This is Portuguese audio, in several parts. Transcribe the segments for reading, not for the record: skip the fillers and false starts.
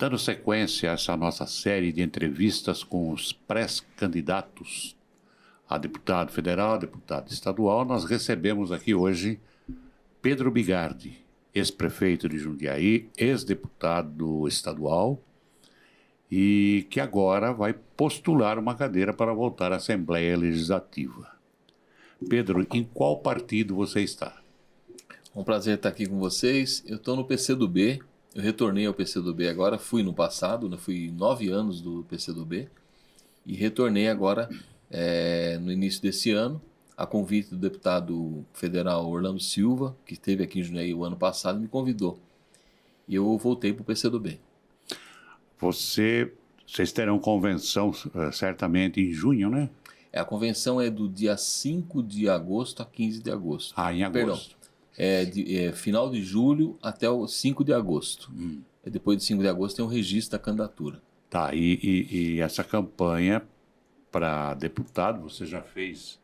Dando sequência a essa nossa série de entrevistas com os pré-candidatos a deputado federal, deputado estadual, nós recebemos aqui hoje Pedro Bigardi, ex-prefeito de Jundiaí, ex-deputado estadual e que agora vai postular uma cadeira para voltar à Assembleia Legislativa. Pedro, em qual partido você está? É um prazer estar aqui com vocês. Eu estou no PCdoB, eu retornei ao PCdoB agora, fui no passado, fui 9 anos do PCdoB e retornei agora no início desse ano, a convite do deputado federal Orlando Silva, que esteve aqui em Jundiaí o ano passado, me convidou. E eu voltei para o PCdoB. Vocês terão convenção certamente em junho, né? A convenção é do dia 5 de agosto a 15 de agosto. Ah, em agosto. Perdão. Final de julho até o 5 de agosto. Depois de 5 de agosto tem o registro da candidatura. Tá, e essa campanha para deputado você já fez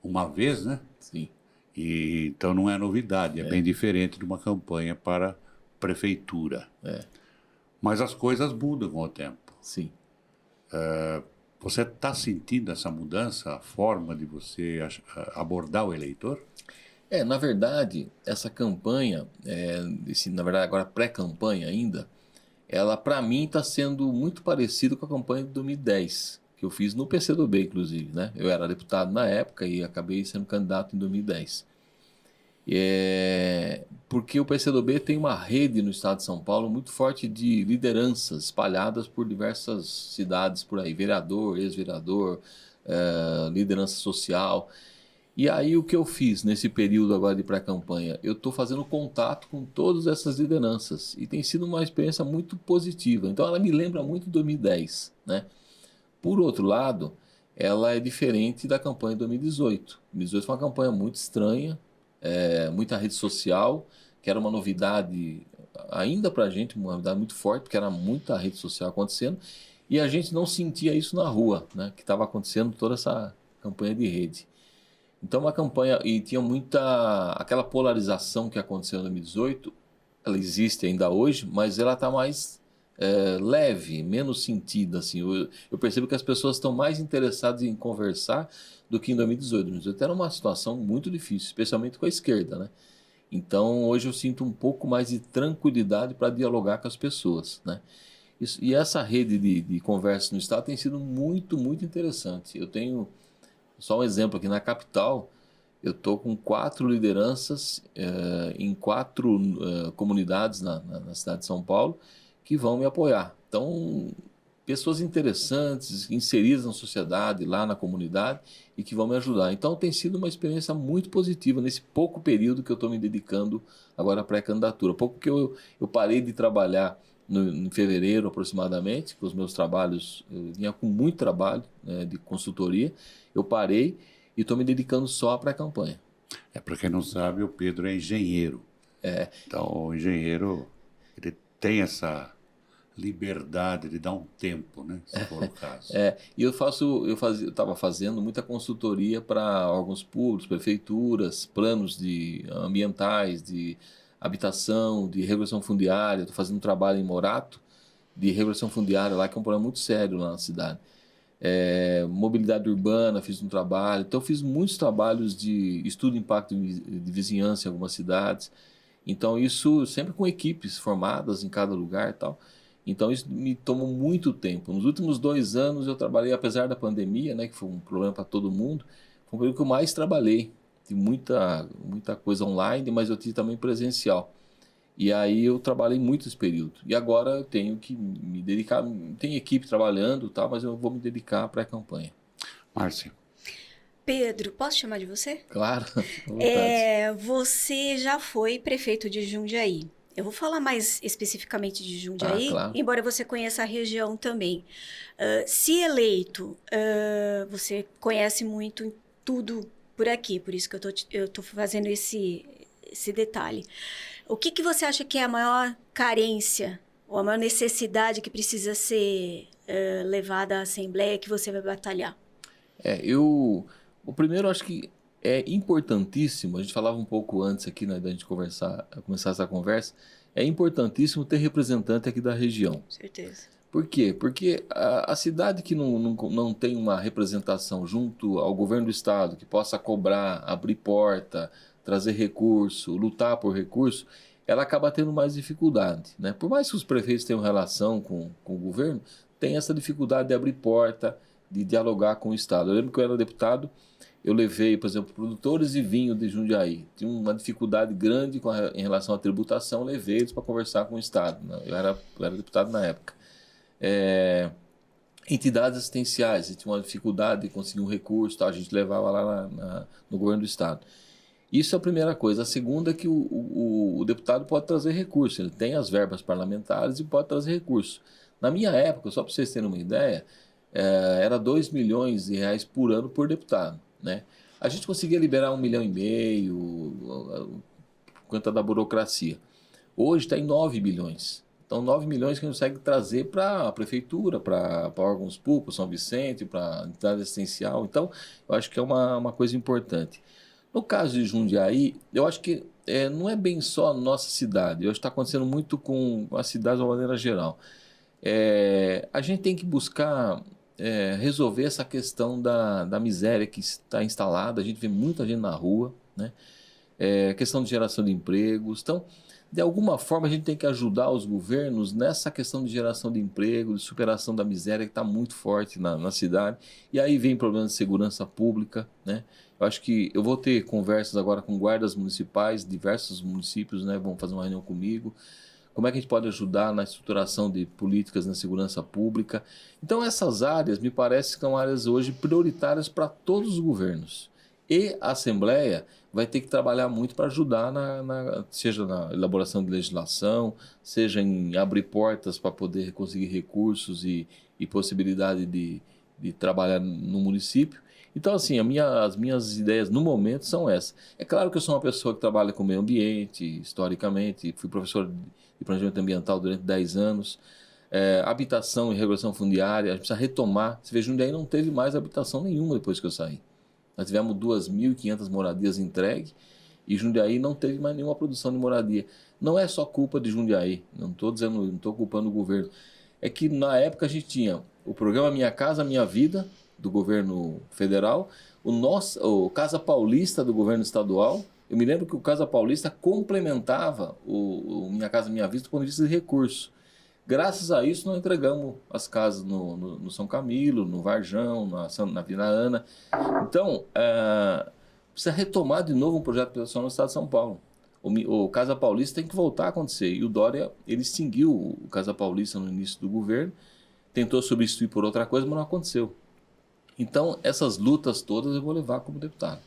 uma vez, né? Sim. E então não é novidade, é bem diferente de uma campanha para prefeitura. Mas as coisas mudam com o tempo. Sim. Você está sentindo essa mudança, a forma de você abordar o eleitor? Na verdade, essa campanha, na verdade agora pré-campanha ainda, ela para mim está sendo muito parecida com a campanha de 2010, que eu fiz no PCdoB, inclusive, né? Eu era deputado na época e acabei sendo candidato em 2010. Porque o PCdoB tem uma rede no estado de São Paulo muito forte de lideranças espalhadas por diversas cidades por aí, vereador, ex-vereador, liderança social. E aí o que eu fiz nesse período agora de pré-campanha? Eu estou fazendo contato com todas essas lideranças e tem sido uma experiência muito positiva. Então ela me lembra muito 2010, né? Por outro lado, ela é diferente da campanha de 2018. 2018 foi uma campanha muito estranha, muita rede social, que era uma novidade ainda para a gente, uma novidade muito forte, porque era muita rede social acontecendo, e a gente não sentia isso na rua, né? Que estava acontecendo toda essa campanha de rede. Então uma campanha, e tinha aquela polarização que aconteceu em 2018, ela existe ainda hoje, mas ela está mais leve, menos sentida, assim. Eu percebo que as pessoas estão mais interessadas em conversar do que em 2018. 2018 era uma situação muito difícil, especialmente com a esquerda, né? Então hoje eu sinto um pouco mais de tranquilidade para dialogar com as pessoas, né? E essa rede de conversa no estado tem sido muito, muito interessante. Eu tenho só um exemplo aqui na capital, eu estou com 4 lideranças em 4 comunidades na cidade de São Paulo que vão me apoiar. Então, pessoas interessantes, inseridas na sociedade, lá na comunidade e que vão me ajudar. Então, tem sido uma experiência muito positiva nesse pouco período que eu estou me dedicando agora à pré-candidatura. Pouco que eu parei de trabalhar em fevereiro aproximadamente, com os meus trabalhos, eu vinha com muito trabalho de consultoria, eu parei e estou me dedicando só à pré-campanha. Para quem não sabe, o Pedro é engenheiro. Então o engenheiro ele tem essa liberdade de dar um tempo, né, se for o caso. E eu estava fazendo muita consultoria para órgãos públicos, prefeituras, planos ambientais, de habitação, de regulação fundiária. Estou fazendo um trabalho em Morato de regulação fundiária lá, que é um problema muito sério lá na cidade. Mobilidade urbana, fiz um trabalho. Então fiz muitos trabalhos de estudo de impacto de vizinhança em algumas cidades. Então isso sempre com equipes formadas em cada lugar e tal. Então isso me tomou muito tempo. Nos últimos 2 anos eu trabalhei, apesar da pandemia, né, que foi um problema para todo mundo, foi um período que eu mais trabalhei. Tive muita coisa online, mas eu tive também presencial. E aí eu trabalhei muito esse período. E agora eu tenho que me dedicar, tem equipe trabalhando, tá, mas eu vou me dedicar para a campanha. Márcia. Pedro, posso chamar de você? Claro. Você já foi prefeito de Jundiaí. Eu vou falar mais especificamente de Jundiaí, claro. Embora você conheça a região também. Se eleito, você conhece muito tudo por aqui, por isso que eu tô fazendo esse detalhe. O que você acha que é a maior carência ou a maior necessidade que precisa ser levada à Assembleia, que você vai batalhar? O primeiro, acho que é importantíssimo, a gente falava um pouco antes aqui, né, da gente começar essa conversa, é importantíssimo ter representante aqui da região. Certeza. Por quê? Porque a cidade que não tem uma representação junto ao governo do estado, que possa cobrar, abrir porta, trazer recurso, lutar por recurso, ela acaba tendo mais dificuldade, né? Por mais que os prefeitos tenham relação com o governo, tem essa dificuldade de abrir porta, de dialogar com o estado. Eu lembro que eu era deputado, eu levei, por exemplo, produtores de vinho de Jundiaí. Tinha uma dificuldade grande em relação à tributação, levei eles para conversar com o estado, né? Eu era deputado na época. Entidades assistenciais, tinha uma dificuldade de conseguir um recurso, tal, a gente levava lá no governo do estado. Isso é a primeira coisa. A segunda é que o deputado pode trazer recurso, ele tem as verbas parlamentares e pode trazer recurso. Na minha época, só para vocês terem uma ideia, era 2 milhões de reais por ano por deputado, né? A gente conseguia liberar 1,5 milhão, por conta da burocracia. Hoje está em 9 milhões. Então, 9 milhões que a gente consegue trazer para a prefeitura, para órgãos públicos, São Vicente, para entidade assistencial. Então, eu acho que é uma coisa importante. No caso de Jundiaí, eu acho que não é bem só a nossa cidade. Eu acho que está acontecendo muito com as cidades de uma maneira geral. A gente tem que buscar resolver essa questão da miséria que está instalada. A gente vê muita gente na rua, né? Questão de geração de empregos. Então, de alguma forma, a gente tem que ajudar os governos nessa questão de geração de emprego, de superação da miséria que está muito forte na cidade. E aí vem problemas de segurança pública, né? Eu acho que eu vou ter conversas agora com guardas municipais, diversos municípios, né, vão fazer uma reunião comigo. Como é que a gente pode ajudar na estruturação de políticas na segurança pública? Então, essas áreas me parece que são áreas hoje prioritárias para todos os governos. E a Assembleia vai ter que trabalhar muito para ajudar, seja na elaboração de legislação, seja em abrir portas para poder conseguir recursos e possibilidade de trabalhar no município. Então, assim, as minhas ideias no momento são essas. É claro que eu sou uma pessoa que trabalha com meio ambiente, historicamente, fui professor de planejamento ambiental durante 10 anos, habitação e regulação fundiária, a gente precisa retomar. Você vê, Jundiaí não teve mais habitação nenhuma depois que eu saí. Nós tivemos 2.500 moradias entregues e Jundiaí não teve mais nenhuma produção de moradia. Não é só culpa de Jundiaí, não estou culpando o governo. É que na época a gente tinha o programa Minha Casa Minha Vida, do governo federal, o Casa Paulista do governo estadual. Eu me lembro que o Casa Paulista complementava o Minha Casa Minha Vida do ponto de vista de recurso. Graças a isso, nós entregamos as casas no São Camilo, no Varjão, na Vila Ana. Então, precisa retomar de novo um projeto de habitação no estado de São Paulo. O Casa Paulista tem que voltar a acontecer. E o Dória, ele extinguiu o Casa Paulista no início do governo, tentou substituir por outra coisa, mas não aconteceu. Então, essas lutas todas eu vou levar como deputado.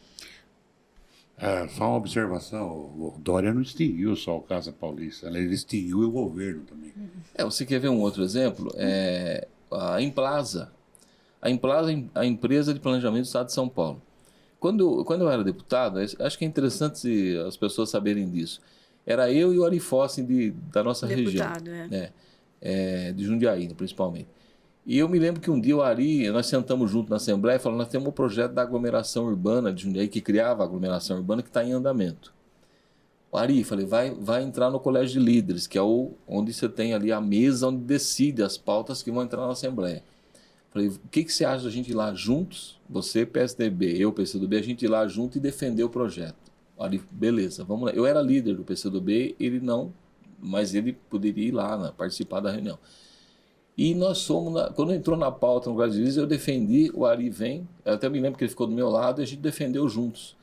Só uma observação, o Dória não extinguiu só o Casa Paulista, ele extinguiu o governo também. Você quer ver um outro exemplo? A Implaza. A Implaza é a empresa de planejamento do estado de São Paulo. Quando eu era deputado, acho que é interessante as pessoas saberem disso. Era eu e o Ari Fossen da nossa deputado, região. De Jundiaí, principalmente. E eu me lembro que um dia o Ari, nós sentamos junto na Assembleia e falamos, nós temos um projeto da aglomeração urbana de Jundiaí, que criava a aglomeração urbana, que está em andamento. O Ari, falei, vai entrar no colégio de líderes, que é onde você tem ali a mesa onde decide as pautas que vão entrar na Assembleia. Falei, o que você acha da gente ir lá juntos, você, PSDB, eu, PCdoB, a gente ir lá junto e defender o projeto? O Ari, beleza, vamos lá. Eu era líder do PCdoB, ele não, mas ele poderia ir lá, participar da reunião. E nós quando entrou na pauta no Colégio de Líderes, eu defendi, o Ari vem, eu até me lembro que ele ficou do meu lado e a gente defendeu juntos.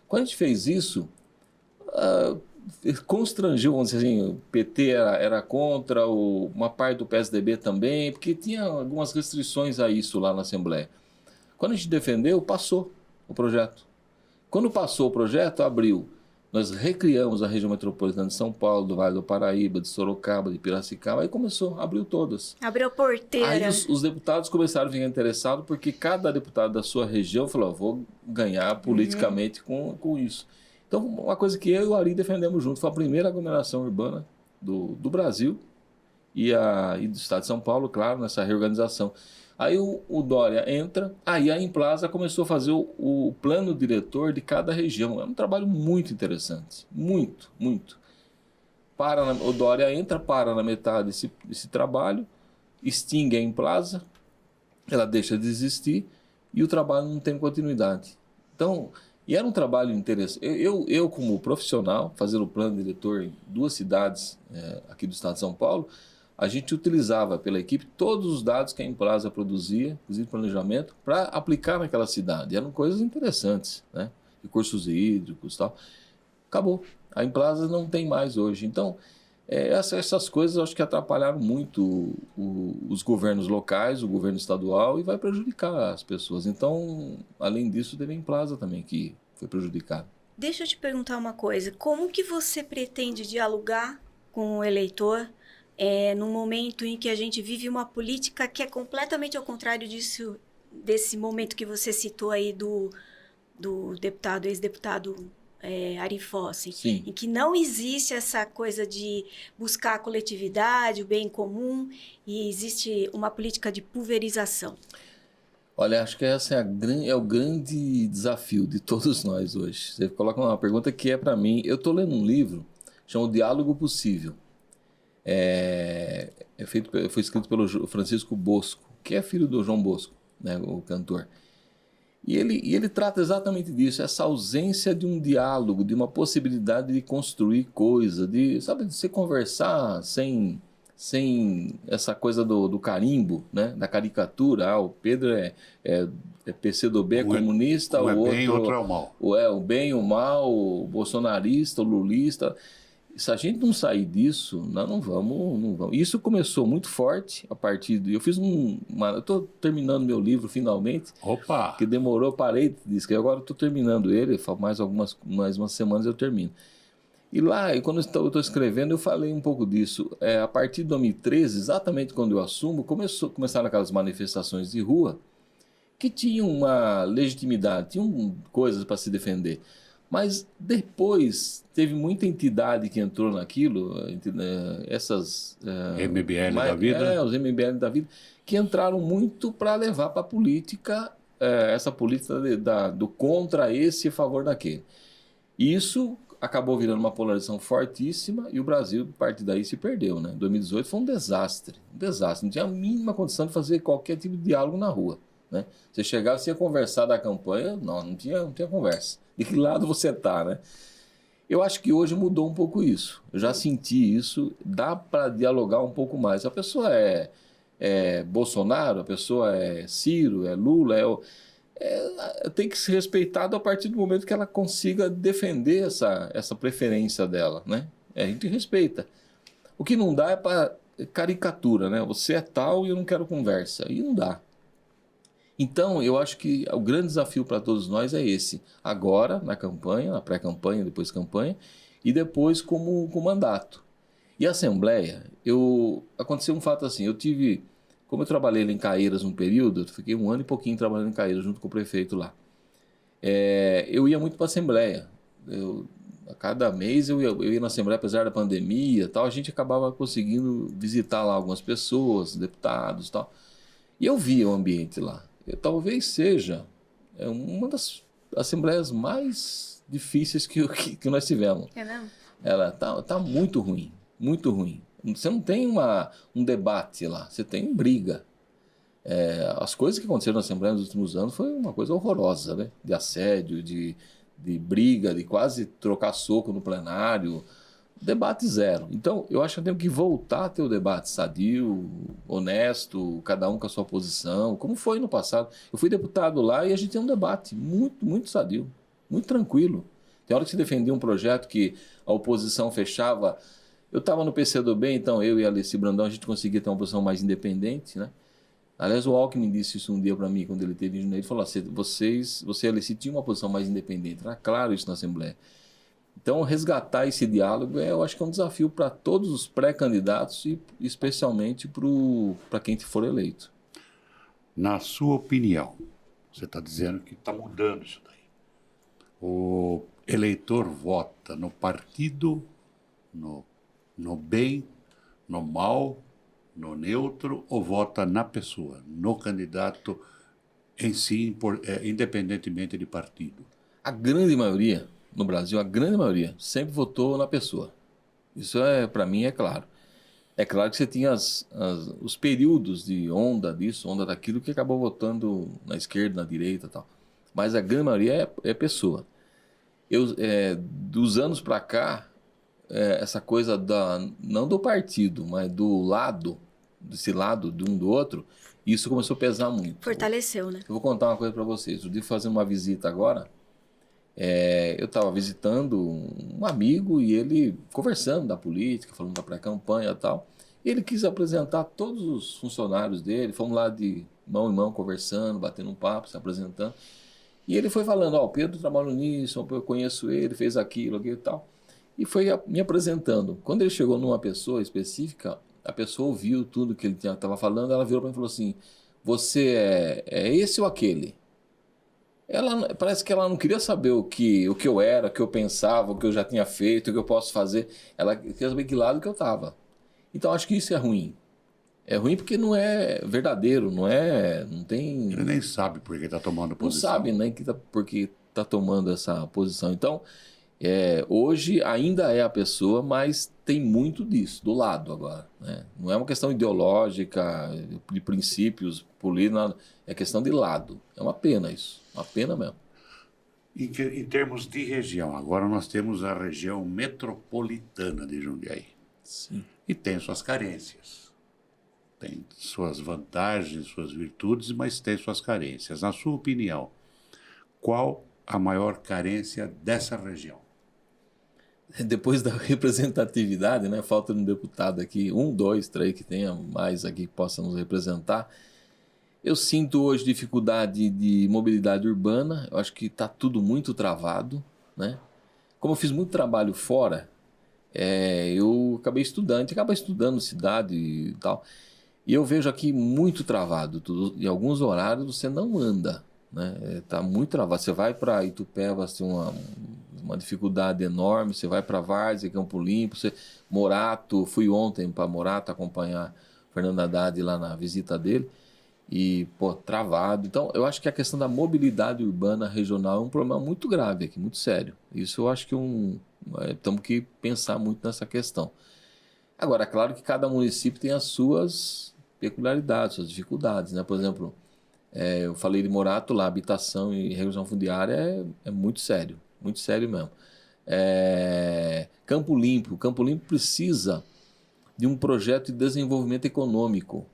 Quando a gente fez isso, constrangiu, vamos dizer assim, o PT era contra, uma parte do PSDB também, porque tinha algumas restrições a isso lá na Assembleia. Quando a gente defendeu, passou o projeto. Quando passou o projeto, abriu. Nós recriamos a região metropolitana de São Paulo, do Vale do Paraíba, de Sorocaba, de Piracicaba, aí abriu todas. Abriu a porteira. Aí os deputados começaram a ficar interessados, porque cada deputado da sua região falou, vou ganhar politicamente com isso. Então, uma coisa que eu e o Ari defendemos juntos, foi a primeira aglomeração urbana do Brasil e do estado de São Paulo, claro, nessa reorganização. Aí o Dória entra, aí a Implaza começou a fazer o plano diretor de cada região. É um trabalho muito interessante, muito, muito. o Dória entra, para na metade desse trabalho, extingue a Emplasa, ela deixa de existir e o trabalho não tem continuidade. Então, e era um trabalho interessante. Eu como profissional, fazendo o plano diretor em 2 cidades aqui do estado de São Paulo, a gente utilizava pela equipe todos os dados que a Emplasa produzia, inclusive planejamento, para aplicar naquela cidade. E eram coisas interessantes, né? Recursos hídricos e tal. Acabou. A Emplasa não tem mais hoje. Então, essas coisas eu acho que atrapalharam muito os governos locais, o governo estadual, e vai prejudicar as pessoas. Então, além disso, teve a Emplasa também que foi prejudicada. Deixa eu te perguntar uma coisa. Como que você pretende dialogar com o eleitor num momento em que a gente vive uma política que é completamente ao contrário desse momento que você citou aí do ex-deputado Ari Fossi, Sim. em que não existe essa coisa de buscar a coletividade, o bem comum, e existe uma política de pulverização? Olha, acho que essa é o grande desafio de todos nós hoje. Você coloca uma pergunta que é para mim. Eu estou lendo um livro, chama O Diálogo Possível. Foi escrito pelo Francisco Bosco, que é filho do João Bosco, né, o cantor. E ele trata exatamente disso, essa ausência de um diálogo, de uma possibilidade de construir coisa, de você conversar sem essa coisa do carimbo, né, da caricatura. O Pedro é PCdoB, é comunista, um o outro... bem, outro é o mal. O bem, o mal, o bolsonarista, o lulista... Se a gente não sair disso, nós não vamos. Isso começou muito forte a partir de... Eu estou terminando meu livro finalmente. Opa! Que demorou, parei disso, que agora estou terminando ele, mais umas semanas eu termino. E lá, quando eu estou escrevendo, eu falei um pouco disso. A partir de 2013, exatamente quando eu assumo, começaram aquelas manifestações de rua que tinham uma legitimidade, tinham coisas para se defender. Mas depois teve muita entidade que entrou naquilo, essas... MBL da vida? Os MBL da vida, que entraram muito para levar para a política, essa política do contra esse e a favor daquele. E isso acabou virando uma polarização fortíssima e o Brasil, a partir daí, se perdeu, né? 2018 foi um desastre, não tinha a mínima condição de fazer qualquer tipo de diálogo na rua, né? Você chegava, você ia conversar da campanha, não tinha conversa. De que lado você está, né? Eu acho que hoje mudou um pouco isso. Eu já senti isso, dá para dialogar um pouco mais. A pessoa é Bolsonaro, a pessoa é Ciro, é Lula, tem que ser respeitado a partir do momento que ela consiga defender essa preferência dela, né? A gente respeita. O que não dá é para caricatura, né? Você é tal e eu não quero conversa. Aí não dá. Então, eu acho que o grande desafio para todos nós é esse. Agora, na campanha, na pré-campanha, depois campanha, e depois como mandato. E a Assembleia, aconteceu um fato assim, como eu trabalhei em Caieiras um período, eu fiquei 1 ano e pouquinho trabalhando em Caieiras junto com o prefeito lá. Eu ia muito para a Assembleia. A cada mês eu ia na Assembleia, apesar da pandemia e tal, a gente acabava conseguindo visitar lá algumas pessoas, deputados e tal. E eu via o ambiente lá. Talvez seja uma das assembleias mais difíceis que nós tivemos. É mesmo? Ela tá muito ruim, muito ruim. Você não tem um debate lá, você tem briga. As coisas que aconteceram na Assembleia nos últimos anos foi uma coisa horrorosa, né? De assédio, de briga, de quase trocar soco no plenário. Debate zero. Então, eu acho que temos que voltar a ter o debate sadio, honesto, cada um com a sua posição, como foi no passado. Eu fui deputado lá e a gente tem um debate muito, muito sadio, muito tranquilo. Tem hora que se defendia um projeto que a oposição fechava. Eu estava no PCdoB, então eu e a Alessi Brandão, a gente conseguia ter uma posição mais independente, né? Aliás, o Alckmin disse isso um dia para mim, quando ele esteve em janeiro. Ele falou assim, você e a Alessi tinham uma posição mais independente. Era claro isso na Assembleia. Então, resgatar esse diálogo, eu acho que é um desafio para todos os pré-candidatos e especialmente para quem for eleito. Na sua opinião, você está dizendo que está mudando isso daí. O eleitor vota no partido, no bem, no mal, no neutro, ou vota na pessoa, no candidato em si, independentemente de partido? A grande maioria... No Brasil, a grande maioria sempre votou na pessoa. Isso para mim é claro. É claro que você tinha os períodos de onda disso, onda daquilo, que acabou votando na esquerda, na direita e tal. Mas a grande maioria é pessoa. Dos anos para cá, essa coisa não do partido, mas desse lado de um do outro, isso começou a pesar muito. Fortaleceu, né? Eu vou contar uma coisa para vocês. Eu devo fazer uma visita agora. Eu estava visitando um amigo e ele conversando da política, falando da pré-campanha e tal. E ele quis apresentar todos os funcionários dele. Fomos lá de mão em mão conversando, batendo um papo, se apresentando. E ele foi falando, o Pedro trabalha nisso, eu conheço ele, fez aquilo e tal. E foi me apresentando. Quando ele chegou numa pessoa específica, a pessoa ouviu tudo que ele estava falando, ela virou para mim e falou assim, você é esse ou aquele? Parece que ela não queria saber o que eu era, o que eu pensava, o que eu já tinha feito, o que eu posso fazer. Ela queria saber que lado que eu estava. Então, acho que isso é ruim. É ruim porque não é verdadeiro, não tem... Ele nem sabe por que está tomando posição. Não sabe nem por que está tomando essa posição. Então, hoje ainda é a pessoa, mas tem muito disso, do lado agora. Né? Não é uma questão ideológica, de princípios políticos, nada. É questão de lado. É uma pena isso, uma pena mesmo. Em termos de região, agora nós temos a região metropolitana de Jundiaí. Sim. E tem suas carências. Tem suas vantagens, suas virtudes, mas tem suas carências. Na sua opinião, qual a maior carência dessa região? Depois da representatividade, né? Falta um deputado aqui, 1, 2, 3 que tenha mais aqui que possa nos representar. Eu sinto hoje dificuldade de mobilidade urbana. Eu acho que está tudo muito travado, né? Como eu fiz muito trabalho fora, eu acabei estudando cidade e tal. E eu vejo aqui muito travado. Em alguns horários você não anda, né? Tá muito travado. Você vai para Itupeva, você tem uma dificuldade enorme. Você vai para Várzea, Campo Limpo, Morato. Fui ontem para Morato acompanhar o Fernando Haddad lá na visita dele. E, travado. Então, eu acho que a questão da mobilidade urbana regional é um problema muito grave aqui, muito sério. Isso eu acho que temos que pensar muito nessa questão. Agora, é claro que cada município tem as suas peculiaridades, suas dificuldades, né? Por exemplo, eu falei de Morato lá, habitação e revisão fundiária é muito sério mesmo. Campo Limpo precisa de um projeto de desenvolvimento econômico.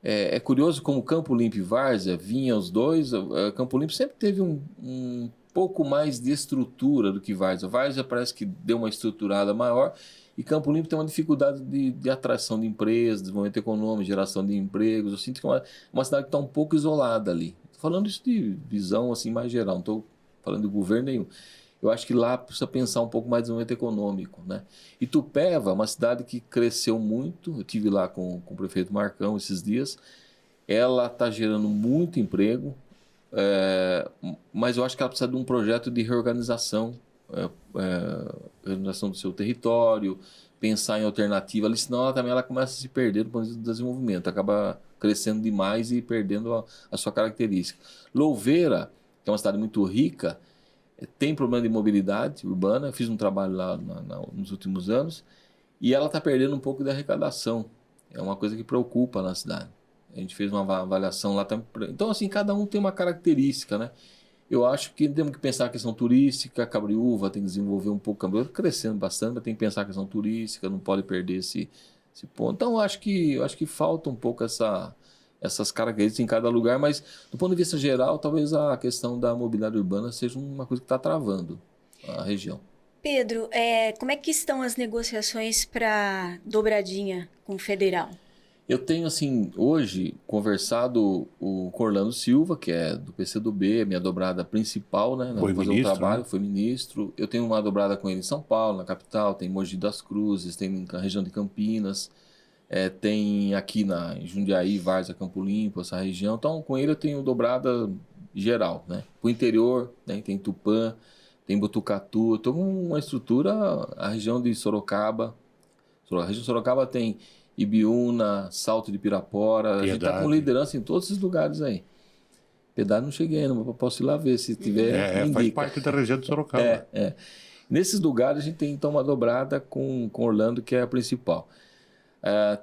É curioso como Campo Limpo e Várzea vinham os dois. Campo Limpo sempre teve um pouco mais de estrutura do que Várzea. Várzea parece que deu uma estruturada maior e Campo Limpo tem uma dificuldade de atração de empresas, desenvolvimento econômico, geração de empregos. Eu sinto que é uma cidade que está um pouco isolada ali. Estou falando isso de visão assim, mais geral, não estou falando de governo nenhum. Eu acho que lá precisa pensar um pouco mais no desenvolvimento econômico, né? Itupeva é uma cidade que cresceu muito. Eu estive lá com o prefeito Marcão esses dias. Ela está gerando muito emprego, mas eu acho que ela precisa de um projeto de reorganização, reorganização do seu território, pensar em alternativa ali, senão ela começa a se perder do ponto de vista do desenvolvimento, acaba crescendo demais e perdendo a sua característica. Louveira, que é uma cidade muito rica, tem problema de mobilidade urbana. Eu fiz um trabalho lá nos últimos anos e ela está perdendo um pouco da arrecadação. É uma coisa que preocupa na cidade. A gente fez uma avaliação lá também. Então, assim, cada um tem uma característica, né? Eu acho que temos que pensar a questão turística. Cabriúva tem que desenvolver um pouco. Cabriúva crescendo bastante, mas tem que pensar a questão turística, não pode perder esse ponto. Então, eu acho que falta um pouco essas características em cada lugar, mas do ponto de vista geral, talvez a questão da mobilidade urbana seja uma coisa que está travando a região. Pedro, como é que estão as negociações para Dobradinha com o federal? Eu tenho, assim, hoje conversado com Orlando Silva, que é do PCdoB, minha dobrada principal, né? Foi fazer ministro, um trabalho, né? Foi ministro. Eu tenho uma dobrada com ele em São Paulo, na capital, tem Mogi das Cruzes, tem na região de Campinas. Tem aqui em Jundiaí, Várzea, Campo Limpo, essa região. Então, com ele eu tenho dobrada geral, né? Para o interior, né? Tem Tupã, tem Botucatu. Eu estou com uma estrutura, a região de Sorocaba. A região de Sorocaba tem Ibiúna, Salto de Pirapora. A gente está com liderança em todos esses lugares aí. Piedade não cheguei ainda, mas posso ir lá ver se tiver. Faz parte da região de Sorocaba. Nesses lugares a gente tem então uma dobrada com Orlando, que é a principal.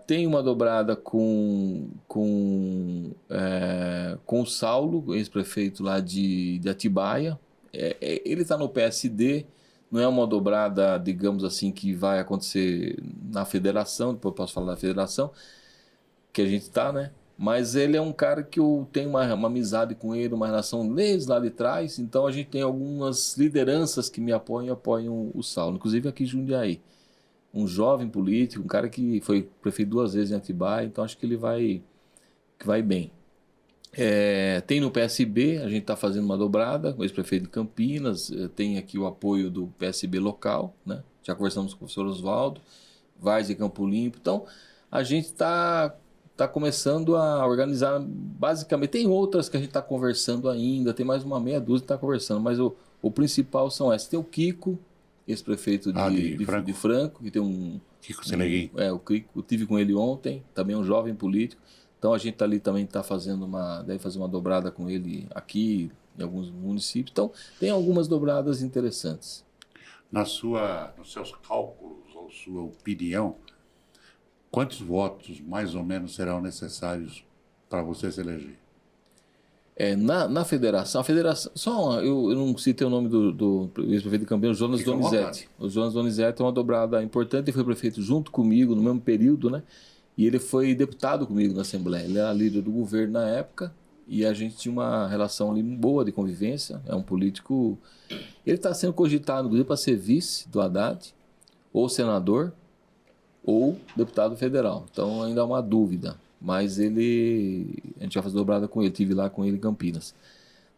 Tem uma dobrada com o Saulo, ex-prefeito lá de Atibaia. Ele está no PSD, não é uma dobrada, digamos assim, que vai acontecer na federação, depois eu posso falar da federação, que a gente está, né? Mas ele é um cara que eu tenho uma amizade com ele, uma relação desde lá de trás, então a gente tem algumas lideranças que me apoiam o Saulo, inclusive aqui em Jundiaí. Um jovem político, um cara que foi prefeito 2 vezes em Atibaia, então acho que ele vai bem. Tem no PSB, a gente está fazendo uma dobrada, o ex-prefeito de Campinas, tem aqui o apoio do PSB local, né? Já conversamos com o professor Oswaldo, Várzea e Campo Limpo, então a gente está começando a organizar, basicamente, tem outras que a gente está conversando ainda, tem mais uma meia dúzia que está conversando, mas o principal são essas. Tem o Kiko, ex-prefeito de Franco, que tem um... Kiko Seleguin. O Kiko, eu tive com ele ontem, também um jovem político. Então a gente ali também está deve fazer uma dobrada com ele aqui, em alguns municípios. Então tem algumas dobradas interessantes. Nos seus cálculos, ou sua opinião, quantos votos mais ou menos serão necessários para você se eleger? Na federação, eu não citei o nome do ex-prefeito de Campinas, Jonas Donizete. O Jonas Donizete é uma dobrada importante, ele foi prefeito junto comigo no mesmo período, né? E ele foi deputado comigo na Assembleia. Ele era líder do governo na época e a gente tinha uma relação ali boa de convivência. É um político... Ele está sendo cogitado, inclusive, para ser vice do Haddad, ou senador, ou deputado federal. Então ainda há uma dúvida. Mas a gente vai fazer dobrada com ele, estive lá com ele em Campinas.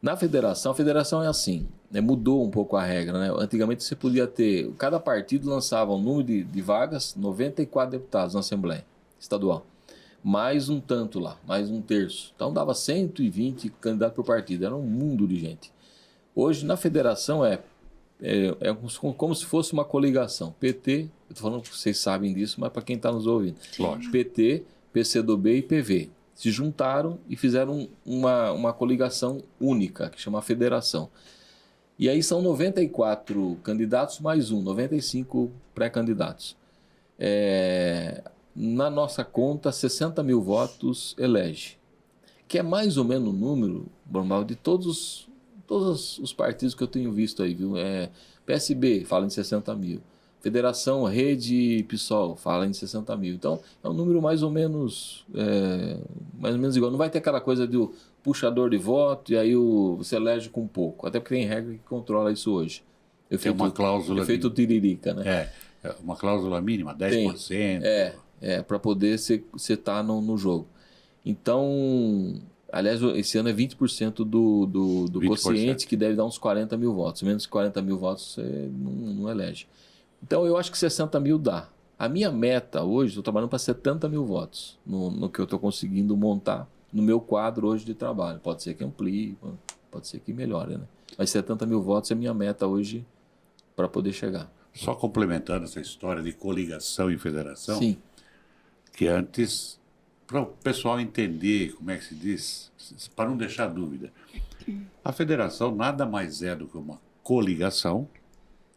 Na federação, a federação é assim, né? Mudou um pouco a regra, né? Antigamente você podia ter, cada partido lançava um número de vagas, 94 deputados na Assembleia Estadual, mais um tanto lá, mais um terço. Então dava 120 candidatos por partido, era um mundo de gente. Hoje na federação é como se fosse uma coligação. PT, eu estou falando que vocês sabem disso, mas para quem está nos ouvindo. Lógico. PT, PCdoB e PV se juntaram e fizeram uma coligação única, que chama Federação. E aí são 94 candidatos mais 95 pré-candidatos. Na nossa conta, 60 mil votos elege, que é mais ou menos o número, normal, de todos os partidos que eu tenho visto aí, viu? PSB fala em 60 mil. Federação, Rede, PSOL, fala em 60 mil. Então, é um número mais ou menos igual. Não vai ter aquela coisa do puxador de voto e aí você elege com pouco. Até porque tem regra que controla isso hoje. Tem uma cláusula... Efeito tiririca, né? Uma cláusula mínima, 10%. Para poder você estar no jogo. Então, aliás, esse ano é 20% do 20%. Quociente, que deve dar uns 40 mil votos. Menos de 40 mil votos você não elege. Então, eu acho que 60 mil dá. A minha meta hoje, estou trabalhando para 70 mil votos no que eu estou conseguindo montar no meu quadro hoje de trabalho. Pode ser que amplie, pode ser que melhore, né? Mas 70 mil votos é a minha meta hoje para poder chegar. Só complementando essa história de coligação e federação, sim, que antes, para o pessoal entender como é que se diz, para não deixar dúvida, a federação nada mais é do que uma coligação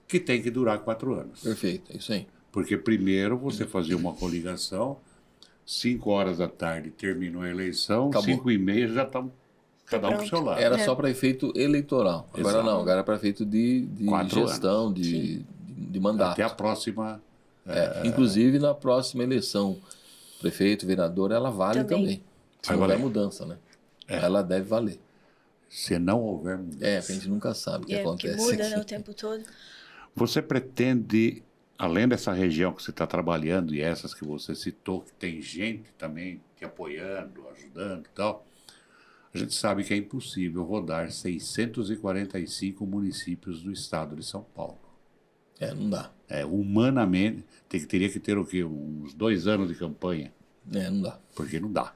que tem que durar 4 anos. Perfeito, é isso aí. Porque primeiro você fazia uma coligação, 5 horas da tarde terminou a eleição, 5h30 já está cada um para o seu lado. Era só para efeito eleitoral. Agora não, agora é para efeito de gestão, de mandato. Até a próxima... Inclusive na próxima eleição, prefeito, vereador, ela vale também. Se não houver mudança, né? Ela deve valer. Se não houver mudança. A gente nunca sabe o que acontece. Que muda, né, o tempo todo. Você pretende, além dessa região que você está trabalhando e essas que você citou, que tem gente também te apoiando, ajudando e tal, a gente sabe que é impossível rodar 645 municípios do estado de São Paulo. Não dá. Humanamente, teria que ter o quê? Uns 2 anos de campanha. Não dá. Porque não dá.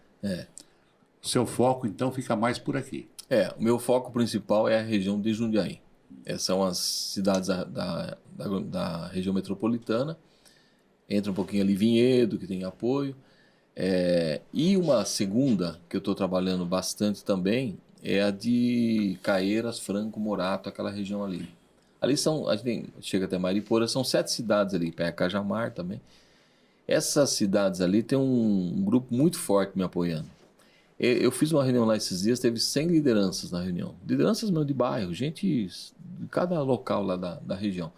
Seu foco, então, fica mais por aqui. O meu foco principal é a região de Jundiaí. São as cidades da região metropolitana. Entra um pouquinho ali Vinhedo, que tem apoio. E uma segunda, que eu estou trabalhando bastante também, é a de Caieiras, Franco, Morato, aquela região ali. Ali a gente chega até Mariporã, são 7 cidades ali, perto de Cajamar também. Essas cidades ali tem um grupo muito forte me apoiando. Eu fiz uma reunião lá esses dias, teve 100 lideranças na reunião. Lideranças mesmo de bairro, gente de cada local lá da região.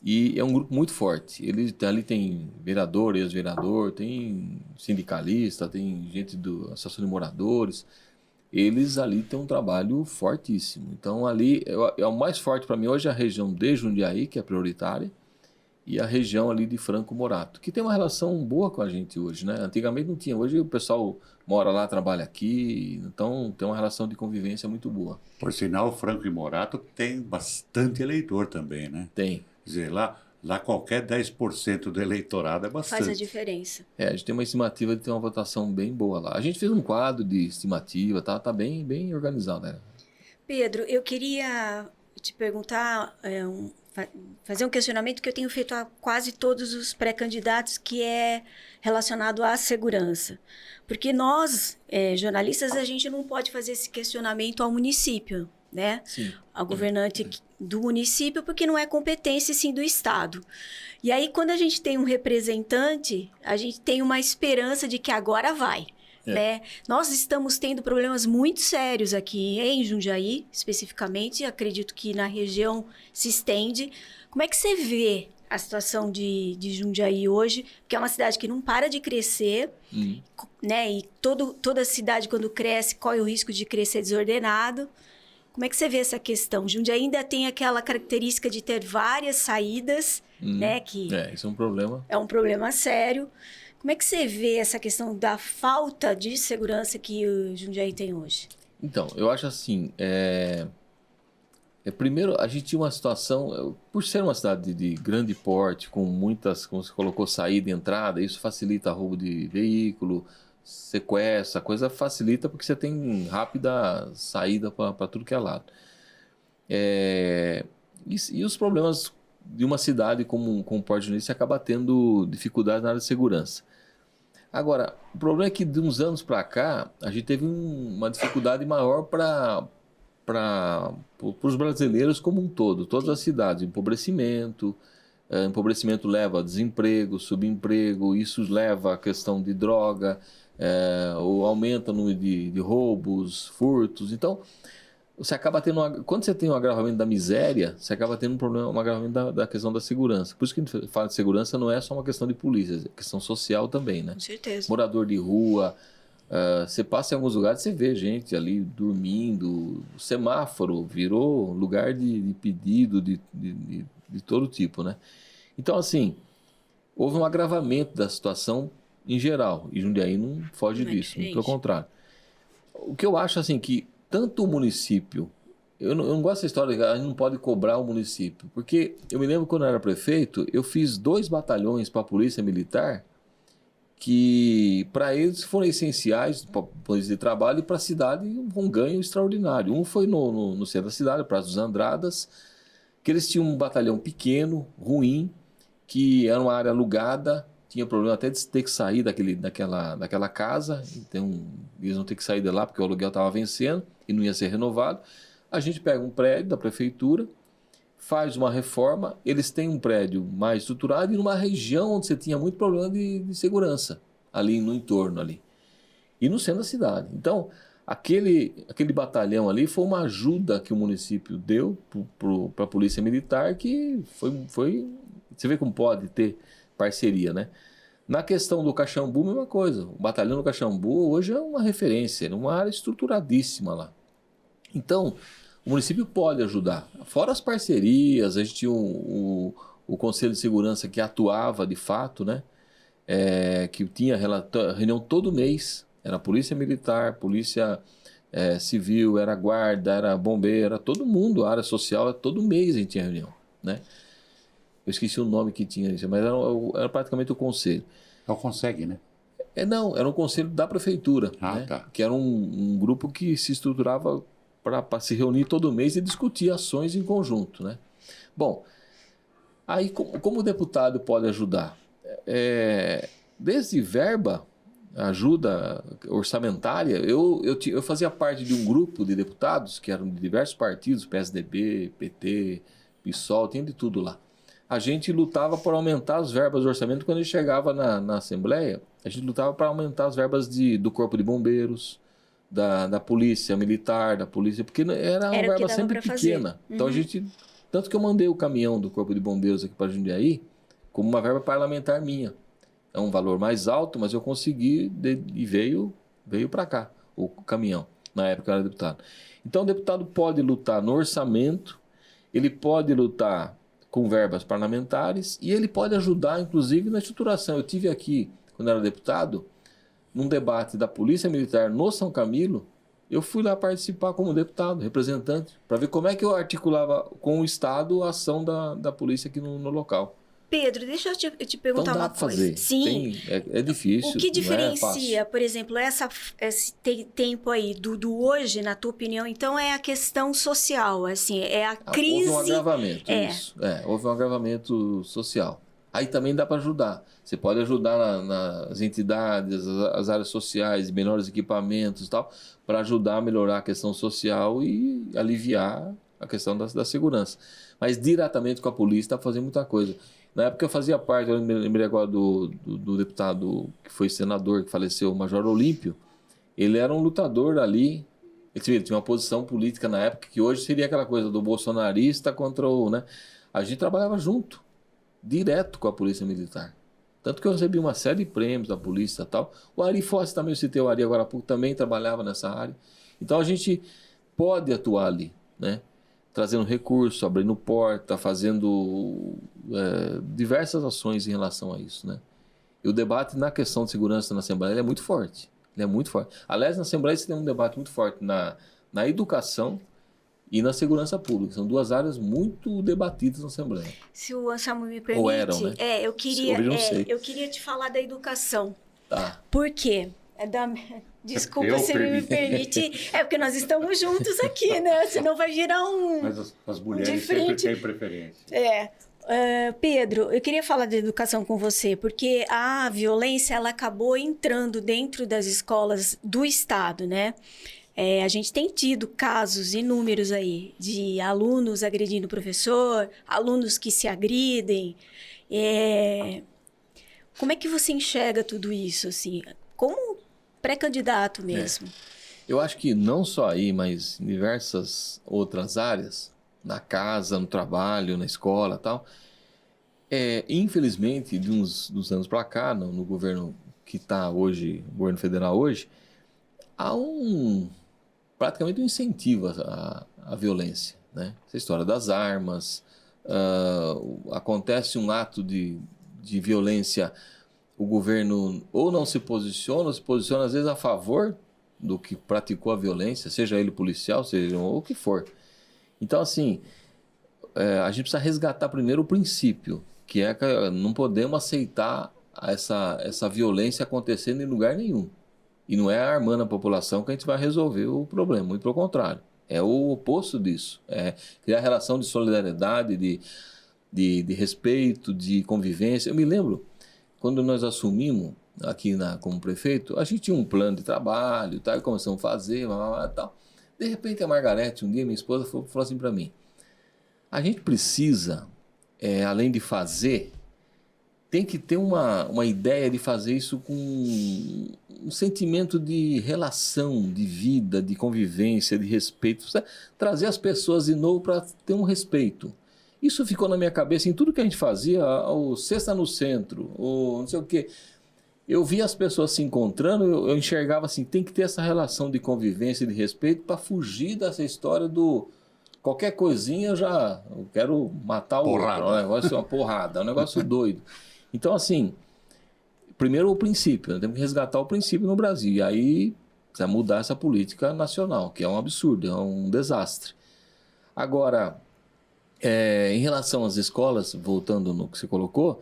E é um grupo muito forte. Ali tem vereador, ex-vereador, tem sindicalista, tem gente da Associação de Moradores. Eles ali têm um trabalho fortíssimo. Então ali é o mais forte para mim hoje a região de Jundiaí, que é prioritária, e a região ali de Franco Morato, que tem uma relação boa com a gente hoje, né? Antigamente não tinha, hoje o pessoal mora lá, trabalha aqui, então tem uma relação de convivência muito boa. Por sinal, Franco e Morato tem bastante eleitor também, né? Tem. Quer dizer, lá qualquer 10% do eleitorado é bastante. Faz a diferença. A gente tem uma estimativa de ter uma votação bem boa lá. A gente fez um quadro de estimativa, tá bem, bem organizado, né? Pedro, eu queria te perguntar, fazer um questionamento que eu tenho feito a quase todos os pré-candidatos, que é relacionado à segurança. Porque nós, jornalistas, a gente não pode fazer esse questionamento ao município, né? Sim. Ao governante do município, porque não é competência, sim, do Estado. E aí, quando a gente tem um representante, a gente tem uma esperança de que agora vai. Né? Nós estamos tendo problemas muito sérios aqui em Jundiaí, especificamente, acredito que na região se estende. Como é que você vê a situação de Jundiaí hoje? Porque é uma cidade que não para de crescer, né? E toda cidade, quando cresce, corre o risco de crescer desordenado. Como é que você vê essa questão? Jundiaí ainda tem aquela característica de ter várias saídas, né? Isso é um problema. É um problema sério. Como é que você vê essa questão da falta de segurança que o Jundiaí tem hoje? Então, eu acho assim, primeiro, a gente tinha uma situação, por ser uma cidade de grande porte, com muitas, como você colocou, saída e entrada, isso facilita roubo de veículo, sequestro, a coisa facilita porque você tem rápida saída para tudo que é lado. E os problemas de uma cidade como o Porto de Jundiaí, você acaba tendo dificuldade na área de segurança. Agora, o problema é que de uns anos para cá, a gente teve uma dificuldade maior para os brasileiros como um todo, todas as cidades, empobrecimento leva a desemprego, subemprego, isso leva a questão de droga, ou aumenta o número de roubos, furtos. Então, você acaba tendo quando você tem um agravamento da miséria, você acaba tendo um agravamento da questão da segurança. Por isso que a gente fala de segurança, não é só uma questão de polícia, é questão social também, né? Com certeza. Morador de rua, você passa em alguns lugares, você vê gente ali dormindo, o semáforo virou lugar de pedido de todo tipo, né? Então, assim, houve um agravamento da situação em geral, e Jundiaí não foge disso, pelo contrário. O que eu acho, assim, que tanto o município, eu não gosto dessa história de que a gente não pode cobrar o município, porque eu me lembro quando eu era prefeito, eu fiz 2 batalhões para a Polícia Militar, que para eles foram essenciais, para a Polícia de Trabalho e para a cidade, um ganho extraordinário. Um foi no centro da cidade, Praça dos Andradas, que eles tinham um batalhão pequeno, ruim, que era uma área alugada, tinha problema até de ter que sair daquela casa, então eles não ter que sair de lá porque o aluguel estava vencendo e não ia ser renovado. A gente pega um prédio da prefeitura, faz uma reforma, eles têm um prédio mais estruturado e numa região onde você tinha muito problema de segurança, ali no entorno ali. E no centro da cidade. Então, aquele batalhão ali foi uma ajuda que o município deu para a Polícia Militar, que foi... Você vê como pode ter parceria, né? Na questão do Caxambu, mesma coisa. O batalhão do Caxambu hoje é uma referência, é uma área estruturadíssima lá. Então, o município pode ajudar. Fora as parcerias, a gente tinha o Conselho de Segurança que atuava de fato, né? Que tinha reunião todo mês. Era Polícia Militar, Polícia Civil, era Guarda, era Bombeiro, era todo mundo, a área social, todo mês a gente tinha reunião, né? Eu esqueci o nome que tinha, mas era praticamente o conselho. Não consegue, né? Não, era um conselho da prefeitura, né? Tá. Que era um grupo que se estruturava para se reunir todo mês e discutir ações em conjunto, né? Bom, aí como o deputado pode ajudar? Desde verba, ajuda orçamentária, eu fazia parte de um grupo de deputados que eram de diversos partidos, PSDB, PT, PSOL, tinha de tudo lá. A gente lutava por aumentar as verbas do orçamento. Quando ele chegava na Assembleia, a gente lutava para aumentar as verbas do Corpo de Bombeiros, da Polícia Militar, da Polícia, porque era uma verba sempre pequena. Então a gente... Tanto que eu mandei o caminhão do Corpo de Bombeiros aqui para Jundiaí como uma verba parlamentar minha. É um valor mais alto, mas eu consegui e veio para cá o caminhão. Na época eu era deputado. Então o deputado pode lutar no orçamento, ele pode lutar com verbas parlamentares e ele pode ajudar, inclusive, na estruturação. Eu tive aqui, quando era deputado, num debate da Polícia Militar no São Camilo, eu fui lá participar como deputado, representante, para ver como é que eu articulava com o Estado a ação da polícia aqui no local. Pedro, deixa eu te perguntar então, uma coisa. Fazer. Sim. É difícil. O que diferencia, por exemplo, esse tempo aí do hoje, na tua opinião, então é a questão social, assim, é a crise... Houve um agravamento, isso. Houve um agravamento social. Aí também dá para ajudar. Você pode ajudar nas entidades, as áreas sociais, melhores equipamentos e tal, para ajudar a melhorar a questão social e aliviar a questão da segurança. Mas diretamente com a polícia está fazendo muita coisa. Na época eu fazia parte, eu lembrei agora do deputado que foi senador, que faleceu, o Major Olímpio. Ele era um lutador ali, ele tinha uma posição política na época, que hoje seria aquela coisa do bolsonarista contra o... Né? A gente trabalhava junto, direto com a Polícia Militar. Tanto que eu recebi uma série de prêmios da polícia e tal. O Ari Fosse também, eu citei o Ari agora há pouco, também trabalhava nessa área. Então a gente pode atuar ali, né? Trazendo recurso, abrindo porta, fazendo diversas ações em relação a isso, né? E o debate na questão de segurança na Assembleia ele é muito forte. Ele é muito forte. Aliás, na Assembleia você tem um debate muito forte na educação e na segurança pública. São duas áreas muito debatidas na Assembleia. Se o Anselmo me permite, ou eram, né? eu queria te falar da educação. Tá. Por quê? Desculpa se me permite. É porque nós estamos juntos aqui, né? Senão vai virar um... Mas as mulheres sempre têm preferência. Pedro, eu queria falar de educação com você, porque a violência ela acabou entrando dentro das escolas do Estado, né? A gente tem tido casos inúmeros aí de alunos agredindo o professor, alunos que se agridem. Como é que você enxerga tudo isso, assim, como pré-candidato mesmo? Eu acho que não só aí, mas em diversas outras áreas, na casa, no trabalho, na escola e tal, infelizmente, de uns anos para cá, no governo que está hoje, o governo federal hoje, há praticamente um incentivo à violência, né? Essa história das armas, acontece um ato de violência, o governo ou não se posiciona, ou se posiciona às vezes a favor do que praticou a violência, seja ele policial, seja o que for. Então, assim, a gente precisa resgatar primeiro o princípio, que é que não podemos aceitar essa violência acontecendo em lugar nenhum. E não é armando a população que a gente vai resolver o problema, muito pelo contrário. É o oposto disso. É criar relação de solidariedade, de respeito, de convivência. Eu me lembro, quando nós assumimos aqui como prefeito, a gente tinha um plano de trabalho e tal, e começamos a fazer, tal. De repente a Margarete, um dia minha esposa, falou assim para mim, a gente precisa, além de fazer, tem que ter uma ideia de fazer isso com um sentimento de relação, de vida, de convivência, de respeito. Trazer as pessoas de novo para ter um respeito. Isso ficou na minha cabeça em tudo que a gente fazia, o Sexta no Centro, ou não sei o quê. Eu via as pessoas se encontrando, eu enxergava assim, tem que ter essa relação de convivência e de respeito para fugir dessa história do... Qualquer coisinha eu quero matar o outro. É um negócio, uma porrada, é um negócio doido. Então, assim, primeiro o princípio, temos que resgatar o princípio no Brasil. E aí precisa mudar essa política nacional, que é um absurdo, é um desastre. Agora, em relação às escolas, voltando no que você colocou,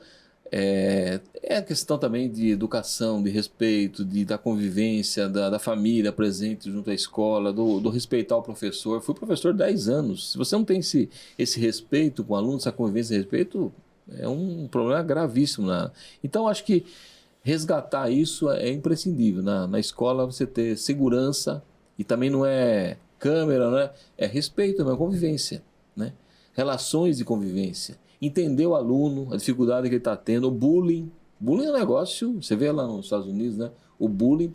é a questão também de educação, de respeito, da convivência, da família presente junto à escola, do respeitar o professor. Fui professor 10 anos. Se você não tem esse respeito com o aluno, essa convivência e respeito, é um problema gravíssimo. Então, acho que resgatar isso é imprescindível. Na escola, você ter segurança, e também não é câmera, né? É respeito, é convivência, né? relações de convivência, entender o aluno, a dificuldade que ele está tendo, o bullying. Bullying é um negócio, você vê lá nos Estados Unidos, né? O bullying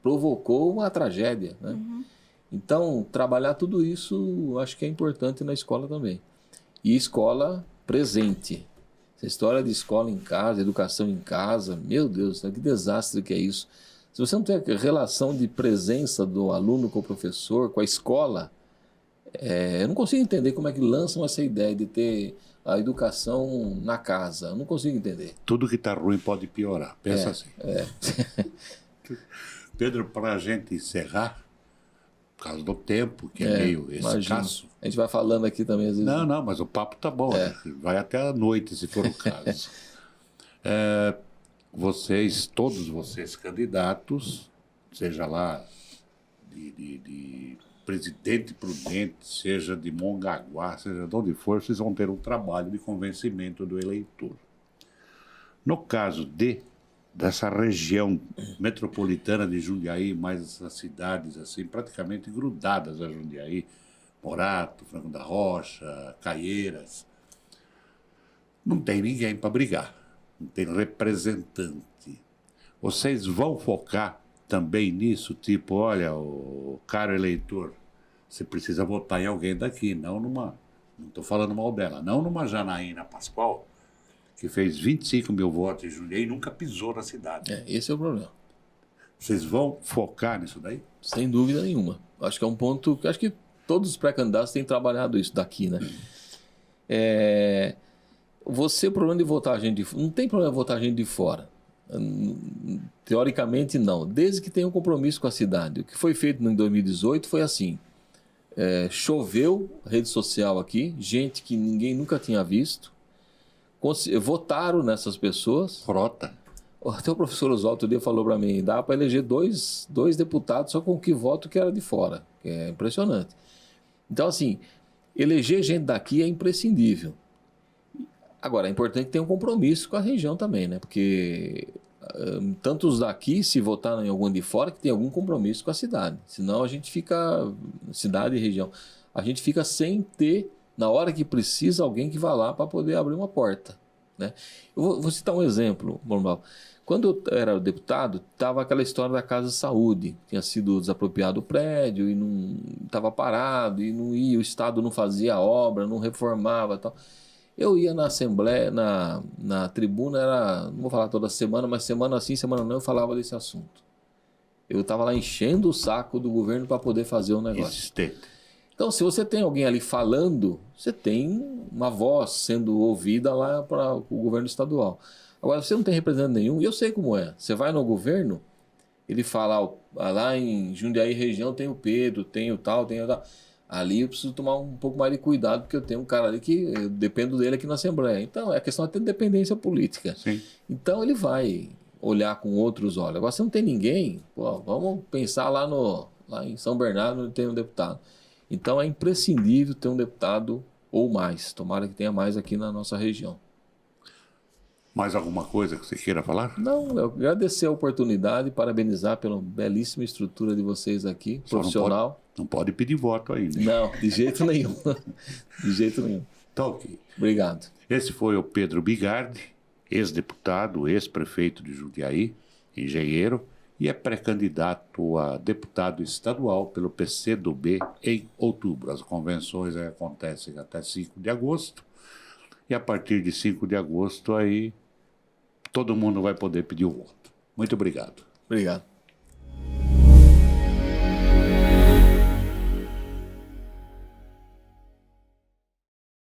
provocou uma tragédia, né? Então, trabalhar tudo isso, acho que é importante na escola também. E escola presente. Essa história de escola em casa, educação em casa, meu Deus, que desastre que é isso. Se você não tem a relação de presença do aluno com o professor, com a escola, eu não consigo entender como é que lançam essa ideia de ter a educação na casa. Eu não consigo entender. Tudo que está ruim pode piorar. Pensa assim. Pedro, para a gente encerrar, por causa do tempo, que é meio escasso. A gente vai falando aqui também às vezes. Não, mas o papo tá bom. Né? Vai até a noite, se for o caso. Todos vocês candidatos, seja lá de Presidente Prudente, seja de Mongaguá, seja de onde for, vocês vão ter um trabalho de convencimento do eleitor. No caso dessa região metropolitana de Jundiaí, mais essas cidades assim, praticamente grudadas a Jundiaí, Morato, Franco da Rocha, Caieiras, não tem ninguém para brigar, não tem representante. Vocês vão focar também nisso, tipo, olha, o caro eleitor, você precisa votar em alguém daqui, não estou falando mal dela, não numa Janaína Pascoal, que fez 25 mil votos em Jundiaí e nunca pisou na cidade. Esse é o problema. Vocês vão focar nisso daí? Sem dúvida nenhuma. Acho que é um ponto que acho que todos os pré-candidatos têm trabalhado isso daqui, né? O problema de votar gente não tem problema de votar gente de fora. Teoricamente, não. Desde que tenha um compromisso com a cidade. O que foi feito em 2018 foi assim. Choveu rede social aqui, gente que ninguém nunca tinha visto. Votaram nessas pessoas. Frota. Até o professor Oswaldo outro dia falou para mim, dá para eleger dois deputados só com que voto que era de fora. Que é impressionante. Então, assim, eleger gente daqui é imprescindível. Agora, é importante que tenha um compromisso com a região também, né? Porque tanto os daqui, se votar em algum de fora, que tem algum compromisso com a cidade. Senão a gente fica, cidade e região, a gente fica sem ter, na hora que precisa, alguém que vá lá para poder abrir uma porta, né? Eu vou citar um exemplo, Normal. Quando eu era deputado, estava aquela história da Casa de Saúde. Tinha sido desapropriado o prédio e não estava parado, e não ia, o Estado não fazia a obra, não reformava e tal. Eu ia na Assembleia, na tribuna, não vou falar toda semana, mas semana sim, semana não, eu falava desse assunto. Eu estava lá enchendo o saco do governo para poder fazer um negócio. Existente. Então, se você tem alguém ali falando, você tem uma voz sendo ouvida lá para o governo estadual. Agora, você não tem representante nenhum, e eu sei como é. Você vai no governo, ele fala, lá em Jundiaí região tem o Pedro, tem o tal, tem o tal. Ali eu preciso tomar um pouco mais de cuidado, porque eu tenho um cara ali que eu dependo dele aqui na Assembleia. Então, é questão de ter dependência política. Sim. Então, ele vai olhar com outros olhos. Agora, se não tem ninguém, vamos pensar lá em São Bernardo, onde tem um deputado. Então, é imprescindível ter um deputado ou mais. Tomara que tenha mais aqui na nossa região. Mais alguma coisa que você queira falar? Não, eu agradecer a oportunidade, parabenizar pela belíssima estrutura de vocês aqui, só profissional. Não pode pedir voto ainda. Não, de jeito nenhum. De jeito nenhum. Tá ok. Obrigado. Esse foi o Pedro Bigardi, ex-deputado, ex-prefeito de Jundiaí, engenheiro, e é pré-candidato a deputado estadual pelo PCdoB em outubro. As convenções acontecem até 5 de agosto, e a partir de 5 de agosto aí todo mundo vai poder pedir o voto. Muito obrigado. Obrigado.